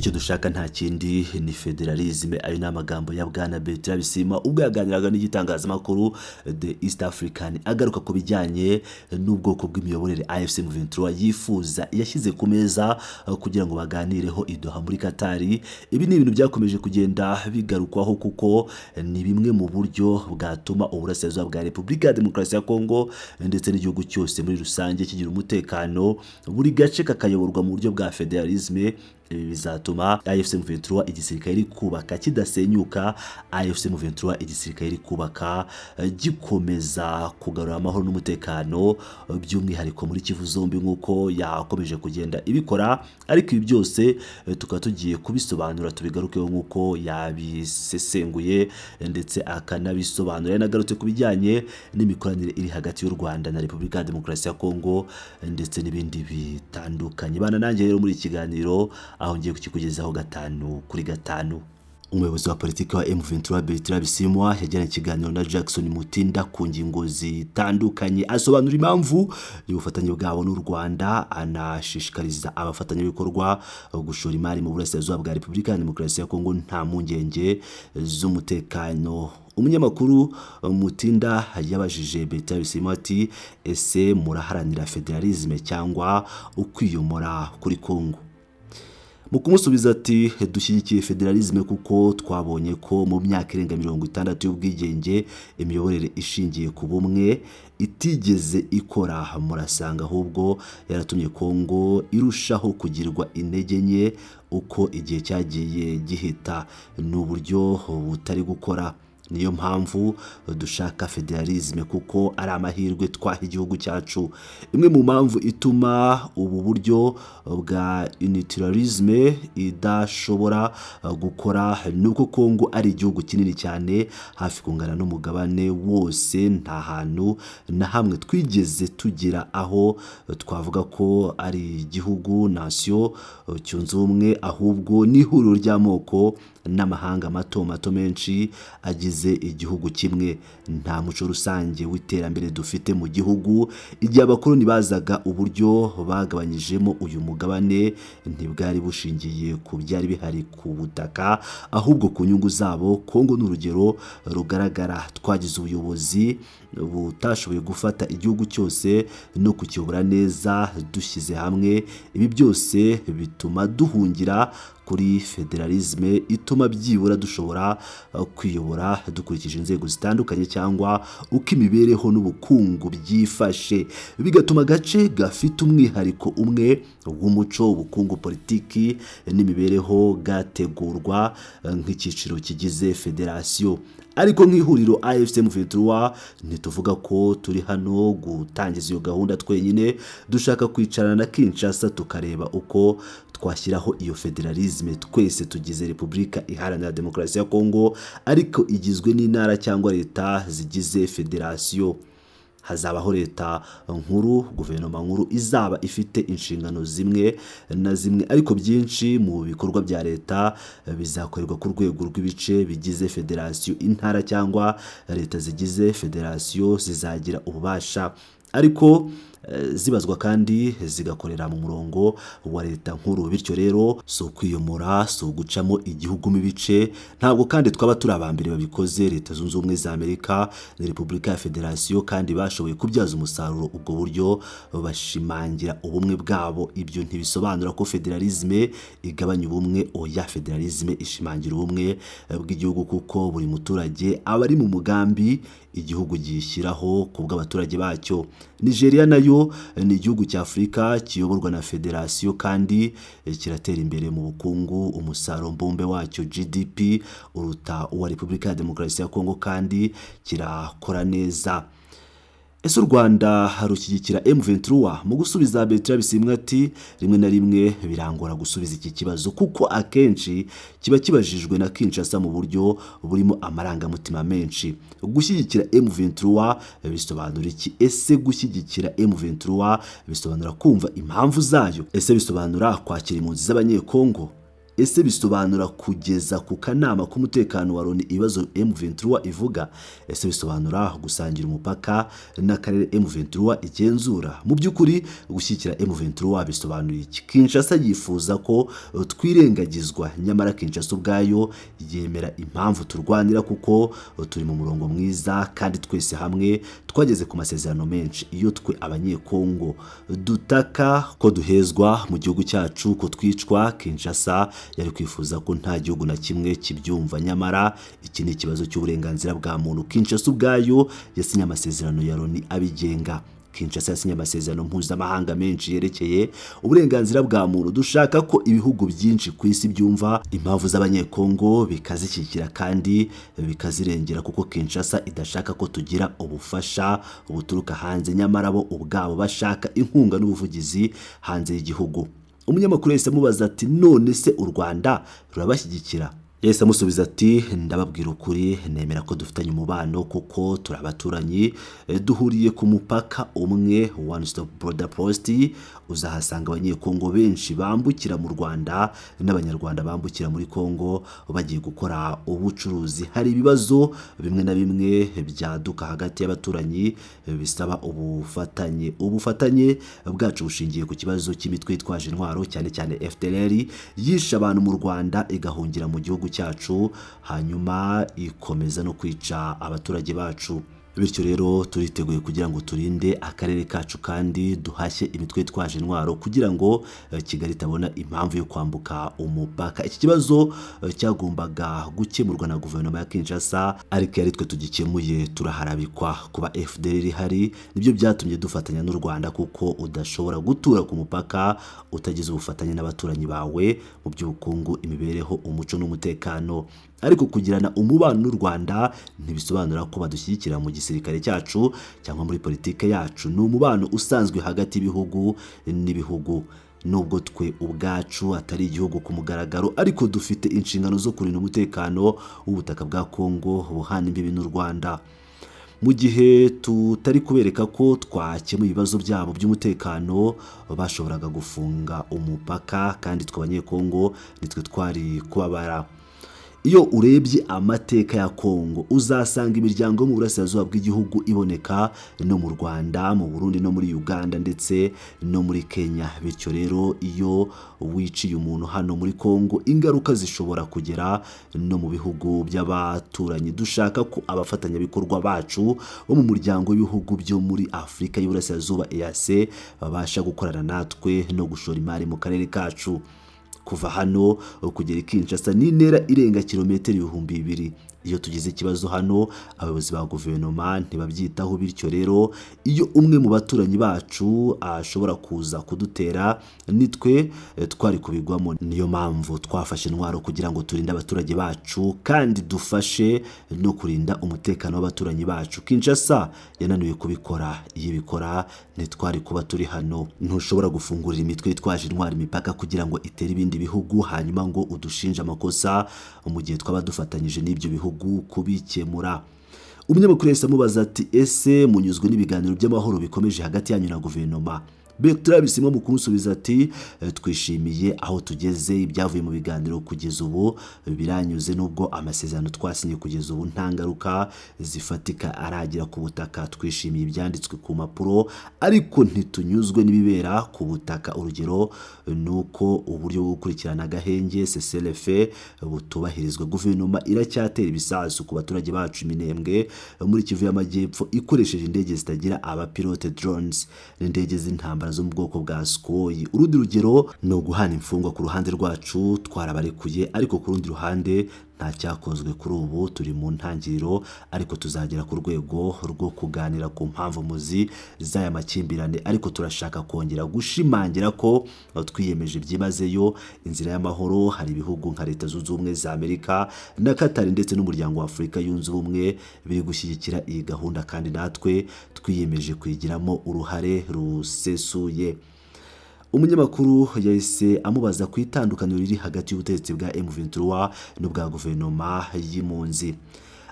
icyo dushaka nta kindi ni federalisme. Ayo ni amagambo ya Bwana Bertrand Bisimwa ubwo yaganiraga n'igitangazamakuru The East African agaruka ku bijyanye n'ubwoko bw'imiyoborere AFC M23 yifuza yashyize ku meza kugira ngo baganireho i Doha muri Qatar. Ibi ni ibintu byakomeje kugenda bigarukwaho kuko ni bimwe mu buryo bwatuma uburasirazuba bwa Repubulika ya Demokarasi ya Kongo ndetse n'igihugu cyose muri rusange kigira umutekano, buri gace kakayoborwa mu buryo bwa federalisme. Ibi bizatuma AFC M23 igisirikare iri kubaka kidasenyuka, AFC M23 igisirikare iri kubaka gikomeza kugarura amahoro n'umutekano, by'umwihariko muri Kivu zombi nk'uko yakomeje kugenda ibikora. Ariko ibi byose tukaba tugiye kubisobanura tubigarukeho nk'uko yabisesenguye ndetse akanabisobanura. Yanagarutse ku bijyanye n'imikoranire iri hagati y'u Rwanda na Repubulika ya Demokarasi ya Kongo ndetse n'ibindi bitandukanye. Bana nanjye rero muri iki kiganiro aho ngiye kukikugezaho 5 kuri 5. Umuyobozi wa politiki wa M23 Bertrand Bisimwa yajyanye ikiganiro na Jackson Mutinda ku ngingo zitandukanye, asobanura impamvu y'ubufatanye bwabo n'u Rwanda, anashishikariza abafatanyabikorwa gushora imari mu burasirazuba bwa Repubulika ya Demokarasi ya Kongo nta mpungenge z'umutekano. Umunyamakuru Mutinda yabajije Bertrand Bisimwa ati ese muraharanira federalisme cyangwa ukwiyomora kuri Kongo? Mu kumusubiza ati dushyigikiye federalisme kuko twabonye ko mu myaka irenga 60 y'ubwigenge imiyoborere ishingiye ku bumwe itigeze ikora. Murasanga ahubwo yaratumye Kongo irushaho kugirwa intege nke uko igihe cyagiye gihita n'uburyo butari gukora. Niyo mpamvu dushaka federalisme kuko ari amahirwe twaha igihugu cyacu. Imwe mu mpamvu ituma ubu buryo bwa unilateralisme idashobora gukora nuko Kongo ari igihugu kinini cyane hafi kungana n'umugabane wose. Nta hantu na hamwe twigeze tugira aho twavuga ko ari igihugu nation cyunze ubumwe, ahubwo ni ihuriro ry'amoko n'amahanga mato menshi agize igihugu kimwe. Nta muco rusange w'iterambere dufite mu gihugu. Igihe abakoloni bazaga uburyo bagabanyijemo uyu mugabane ntibwari bushingiye ku byari bihari ku butaka, ahubwo ku nyungu zabo. Kongo n'urugero rugaragara. Twagize ubuyobozi butashoboye gufata igihugu cyose no kukiyobora neza dushyize hamwe. Ibi byose bituma duhungira kuri federalisme ituma byibura dushobora kwiyobora dukurikije inzego zitandukanye cyangwa uko imibereho n'ubukungu byifashe, bigatuma agace gafite umwihariko umwe w'umuco, ubukungu, politiki n'imibereho gategurwa nk'icyiciro kigize federation. Ariko nk'ihuriro AFC M23 ntituvuga ko turi hano gutangiza iyo gahunda twenyine. Dushaka kwicarana na Kinshasa tukareba uko twashyiraho iyo federalisme. Twese tugize Repubulika Iharanira Demokarasi ya Kongo ariko igizwe n'intara cyangwa leta zigize federation. Hazabaho leta nkuru, guverinoma nkuru izaba ifite inshingano zimwe na zimwe, ariko byinshi mu bikorwa bya leta bizakorerwa ku rwego rw'ibice bigize federation. Intara cyangwa leta zigize federation zizagira ububasha ariko zibazwa kandi zigakorera mu murongo wa leta nkuru. Bityo rero so kwiyomora, so gucamo igihugu mu bice. Ntabwo kandi twaba turi abambere babikoze. Leta zunze ubumwe za Amerika na Repubulika ya Federation kandi bashoboye kubyaza umusaruro ubwo buryo bashimangira ubumwe bwabo. Ibyo ntibisobanura ko federalisme igabanya ubumwe. Oya, federalisme ishimangira ubumwe bw'igihugu kuko buri muturage aba ari mu mugambi igihugu gishyiraho ku bw'abaturage bacyo. Nigeria nayo ni igihugu cya Afurika kiyoborwa na federation kandi kiratera imbere mu bukungu. Umusaruro mbumbe wacyo GDP uruta uwa Repubulika ya Demokarasi ya Kongo kandi kirakora neza. Ese u Rwanda rushyigikira M23? Mu gusubiza Bertrand Bisimwa ati rimwe na rimwe birangora gusubiza iki kibazo kuko akenshi kiba kibajijwe na Kinshasa mu buryo burimo amarangamutima menshi. Gushyigikira M23 bisobanura iki? Ese gushyigikira M23 bisobanura kumva impamvu zayo? Ese bisobanura kwakira impunzi z'abanyekongo? ese bisobanura kugeza ku kanama k'umutekano wa Loni ibibazo M23 ivuga? Ese bisobanura gusangira umupaka n'akarere M23 igenzura? Mu by'ukuri gushyigikira M23 bisobanuye iki? Kinshasa yifuza ko twirengagizwa, nyamara Kinshasa ubwayo yemera impamvu turwanira kuko turi mu murongo mwiza kandi twese hamwe twageze ku masezerano menshi. Iyo twe abanyekongo dutaka ko duhezwa mu gihugu cyacu, ko twicwa, Kinshasa yari kwifuza ko nta gihugu na kimwe kibyumva. Nyamara iki ni ikibazo cy'uburenganzira bwa muntu. Kinshasa ubwayo yasinye amasezerano ya Loni abigenga. Kinshasa yasinye amasezerano mpuzamahanga menshi yerekeye uburenganzira bwa muntu. Dushaka ko ibihugu byinshi ku isi byumva impamvu z'abanyekongo, bikazishyigikira kandi bikazirengera, kuko Kinshasa idashaka ko tugira ubufasha buturuka hanze, nyamara bo ubwabo bashaka inkunga n'ubuvugizi hanze y'igihugu. Umunyamakuru yahise amubaza ati none se u Rwanda rurabashyigikira? Yahise amusubiza ati ndababwira ukuri, nemera ko dufitanye umubano kuko turi abaturanyi, duhuriye ku mupaka umwe, one stop border post. Uzahasanga abanyekongo benshi bambukira mu Rwanda n'abanyarwanda bambukira muri Kongo bagiye gukora ubucuruzi. Hari ibibazo bimwe na bimwe byaduka hagati y'abaturanyi bisaba ubufatanye bwacu bushingiye ku kibazo cy'imitwe yitwaje intwaro, cyane cyane FDLR yishe abantu mu Rwanda igahungira mu gihugu cyacu, hanyuma ikomeza no kwica abaturage bacu. Bityo rero turiteguye kugira ngo turinde akarere kacu kandi duhashye imitwe yitwaje intwaro kugira ngo Kigali itabona impamvu yo kwambuka umupaka. Iki kibazo cyagombaga gukemurwa na guverinoma ya Kinshasa, ariko yari twe tugikemuye turaharabikwa. Kuba FDLR ihari nibyo byatumye dufatanya n'u Rwanda, kuko udashobora gutura ku mupaka utagize ubufatanye n'abaturanyi bawe mu by'ubukungu, imibereho, umuco n'umutekano. Ariko kugirana umubano n'u Rwanda ntibisobanura ko badushyigikira mu gisirikare cyacu cyangwa muri politike yacu. Ni umubano usanzwe hagati y'ibihugu n'ibihugu. Nubwo twe ubwacu atari igihugu ku mugaragaro, ariko dufite inshingano zo kurinda umutekano w'ubutaka bwa Kongo buhana imbibi n'u Rwanda. Mu gihe tutari kubereka ko twakemuye ibibazo byabo by'umutekano, bashoboraga gufunga umupaka kandi twe abanyekongo nitwe twari kubabara. Iyo urebye amateka ya Kongo uzasanga imiryango yo mu burasirazuba bw'igihugu iboneka no mu Rwanda, mu Burundi no muri Uganda ndetse no muri Kenya. Bityo rero iyo wiciye umuntu hano muri Kongo, ingaruka zishobora kugera no mu bihugu by'abaturanyi. Dushaka ko abafatanyabikorwa bacu bo mu muryango w'ibihugu byo muri Afurika y'Uburasirazuba EAC babasha gukorana natwe no gushora imari mu karere kacu. Kuva hano kugera Kinshasa ni intera irenga kilometero 2,000. Iyo tugize ikibazo hano, abayobozi ba guverinoma ntibabyitaho. Bityo rero iyo umwe mu baturanyi bacu ashobora kuza kudutera, nitwe twari kubigwamo. Niyo mpamvu twafashe intwaro kugira ngo turinde abaturage bacu kandi dufashe no kurinda umutekano w'abaturanyi bacu. Kinshasa yananiwe kubikora. Iyo ibikora ntitwari kuba turi hano. Ntushobora gufungurira imitwe yitwaje intwaro imipaka kugira ngo itere ibindi bihugu hanyuma ngo udushinje amakosa mu gihe twaba dufatanyije n'ibyo bihugu kubikemura. Umunyamakuru yahise amubaza ati ese munyuzwe n'ibiganiro by'amahoro bikomeje hagati yanyu na guverinoma? Bertrand Bisimwa mu kumusubiza ati twishimiye aho tugeze, ibyavuye mu biganiro kugeza ubu biranyuze, nubwo amasezerano twasinye kugeza ubu nta ngaruka zifatika aragira ku butaka. Twishimiye ibyanditswe ku mpapuro ariko ntitunyuzwe n'ibibera ku butaka. Urugero nuko uburyo bwo gukurikirana agahenge CCLF butubahirizwa. Guverinoma iracyatera ibisasu ku baturage bacu Minembwe muri Kivu y'Amajyepfo ikoresheje indege zitagira abapilote drones n'indege z'intambara zo mu bwoko bwa Sukhoi. Urundi rugero no guhana imfungwa ku ruhande rwacu twarabarekuye, ariko ku rundi ruhande nta cyakozwe kuri ubu. Turi mu ntangiriro ariko tuzagera ku rwego rwo kuganira ku mpamvu muzi z'aya makimbirane, ariko turashaka kongera gushimangira ko twiyemeje byimazeyo inzira y'amahoro. Hari ibihugu nka Leta Zunze Ubumwe za Amerika na Qatar ndetse n'umuryango wa Afurika yunze ubumwe biri gushyigikira iyi gahunda kandi natwe twiyemeje kwigiramo uruhare rusesuye. Umunyamakuru yahise amubaza ku itandukaniro riri hagati y'ubutegetsi bwa M23 n'ubwa guverinoma y'impunzi.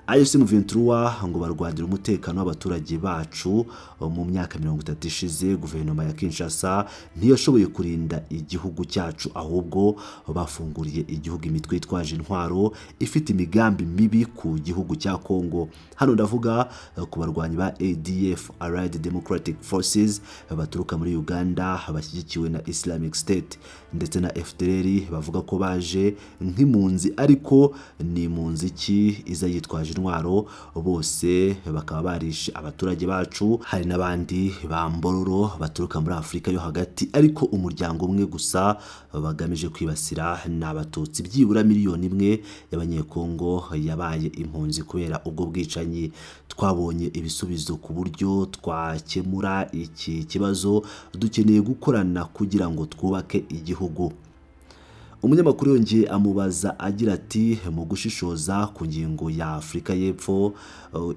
AFC M23 ngo barwanira umutekano w'abaturage bacu mu myaka 30 ishize. Guverinoma ya Kinshasa ntiyashoboye kurinda igihugu cyacu, ahubwo bafunguriye igihugu imitwe itwaje intwaro ifite imigambi mibi ku gihugu cya Kongo. Hano ndavuga ku barwanyi ba ADF, Allied Democratic Forces, baturuka muri Uganda bashyigikiwe na Islamic State, ndetse na FDLR bavuga ko baje nk'impunzi, ariko ni impunzi ki iza yitwaje intwaro. Bose bakaba barishe abaturage bacu. Hari n'abandi bambororo baturuka muri Afurika yo hagati, ariko umuryango umwe gusa bagamije kwibasira n'abatutsi. Byibura miliyoni imwe y'abanyekongo yabaye impunzi kubera ubwo bwicanyi. Twabonye ibisubizo ku buryo twakemura iki kibazo. Dukeneye gukorana kugira ngo twubake igihugu. Umunyamakuru yongeye amubaza agira ati, mu gushishoza ku ngingo ya Afurika y'Epfo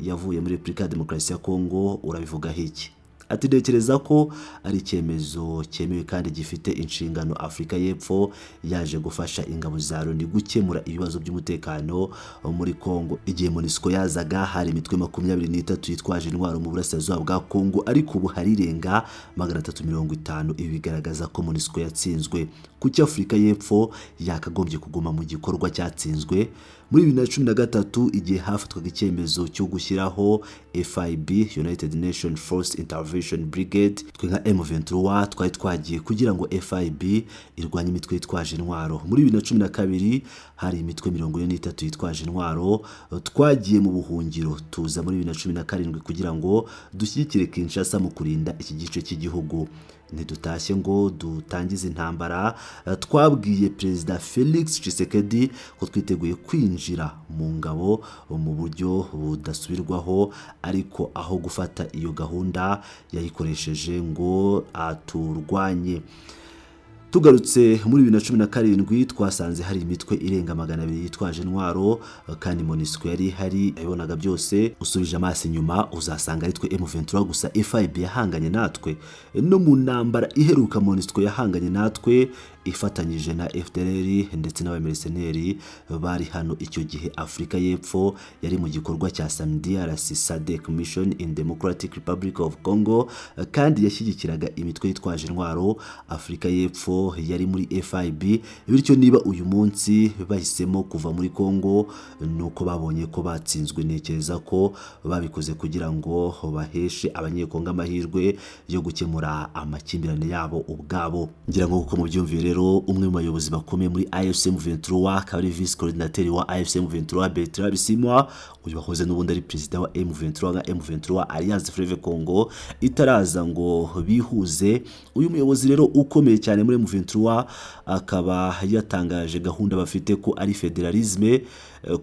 yavuye muri Repubulika ya Demokarasi ya Kongo urabivugaho iki? Ati, ntekereza ko ari icyemezo cyemewe kandi gifite inshingano. Afurika y'Epfo yaje gufasha ingabo za Loni gukemura ibibazo by'umutekano muri Kongo. Igihe MONUSCO yazaga hari imitwe 23 yitwaje intwaro mu burasirazuba bwa Kongo, ariko ubu harirenga 350. Ibi bigaragaza ko MONUSCO yatsinzwe. Kuki Afurika y'Epfo yakagombye kuguma mu gikorwa cyatsinzwe? Muri 2013 igihe hafatwaga icyemezo cyo gushyiraho FIB, United Nations Force Intervention Brigade, twe nka M23 twari twagiye kugira ngo FIB irwanye imitwe yitwaje intwaro. Muri 2012 hari imitwe 43 yitwaje intwaro. Twagiye mu buhungiro, tuza muri 2017 kugira ngo dushyigikire Kinshasa mu kurinda iki gice cy'igihugu. Ntidutashye ngo dutangize intambara. Twabwiye Perezida Felix Tshisekedi ko twiteguye kwinjira mu ngabo mu buryo budasubirwaho, ariko aho gufata iyo gahunda yayikoresheje ngo aturwanye. Tugarutse muri 2017 twasanze hari imitwe irenga 200 yitwaje intwaro, kandi MONUSCO yari hari ayibonaga byose. Usubije amaso inyuma uzasanga ari twe M23 gusa FIB yahanganye natwe. No mu ntambara iheruka MONUSCO yahanganye natwe ifatanyije na FDLR ndetse n'abamerceneri bari hano. Icyo gihe Afurika y'Epfo yari mu gikorwa cya SAMIDRC, SADC Mission in Democratic Republic of Congo, kandi yashyigikiraga imitwe yitwaje intwaro. Afurika y'Epfo yari muri FIB. Bityo niba uyu munsi bahisemo kuva muri Congo, nuko babonye ko batsinzwe. Ntekereza ko babikoze kugira ngo baheshe abanyekongo amahirwe yo gukemura amakimbirane yabo ubwabo. Ngira ngo uko mubyumviye rero, umwe mu bayobozi bakomeye muri AFC M23 akaba ari vice coordinateur wa AFC M23 Bertrand Bisimwa, uyu wahoze n'ubundi ari perezida wa M23 nka M23 Alliance Fleuve Congo itaraza ngo bihuze. Uyu muyobozi rero ukomeye cyane muri M23 akaba yatangaje gahunda bafite ko ari federalisme,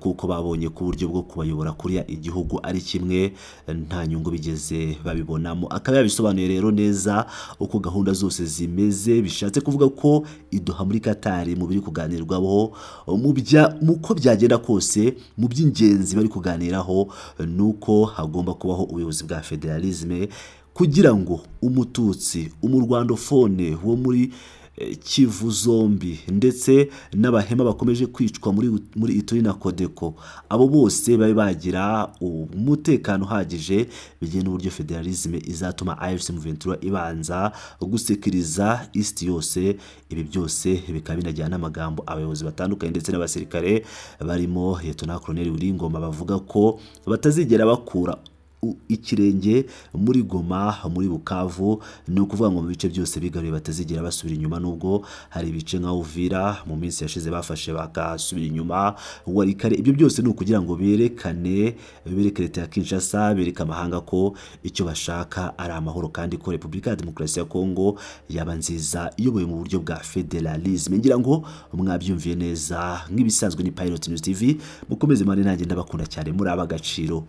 kuko babonye ku buryo bwo kubayobora kuriya igihugu ari kimwe nta nyungu bigeze babibonamo. Akaba yabisobanuye rero neza uko gahunda zose zimeze. Bishatse kuvuga ko iduha muri Qatar mu biri kuganirwaho, muko byagenda kose, mu by'ingenzi bari kuganiraho nuko hagomba kubaho ubuyobozi bwa federalisme, kugira ngo umututsi, umurwandofone wo muri Kivu zombi ndetse n'abahema bakomeje kwicwa muri Ituri na Kodeko, abo bose babe bagira umutekano uhagije. Bigiye n'uburyo federalisme izatuma AFC M23 ibanza gusekiriza East yose. Ibi byose bikaba binajyana amagambo abayobozi batandukanye ndetse n'abasirikare barimo Lieutenant Colonel Wiringoma bavuga ko batazigera bakura ikirenge muri Goma, muri Bukavu. Ni ukuvuga ngo mu bice byose bigaruye batazigera basubira inyuma, nubwo hari ibice nka Uvira mu minsi yashize bafashe bakasubira inyuma. Warikare ibyo byose ni ukugira ngo bereke leta ya Kinshasa, bereke amahanga ko icyo bashaka ari amahoro, kandi ko Repubulika ya Demokarasi ya Kongo yaba nziza iyoboye mu buryo bwa federalisme. Ngira ngo mwabyumviye neza. Nk'ibisanzwe ni Pilot News TV, mukomeze mane nanjye ndabakunda cyane muri abagaciro.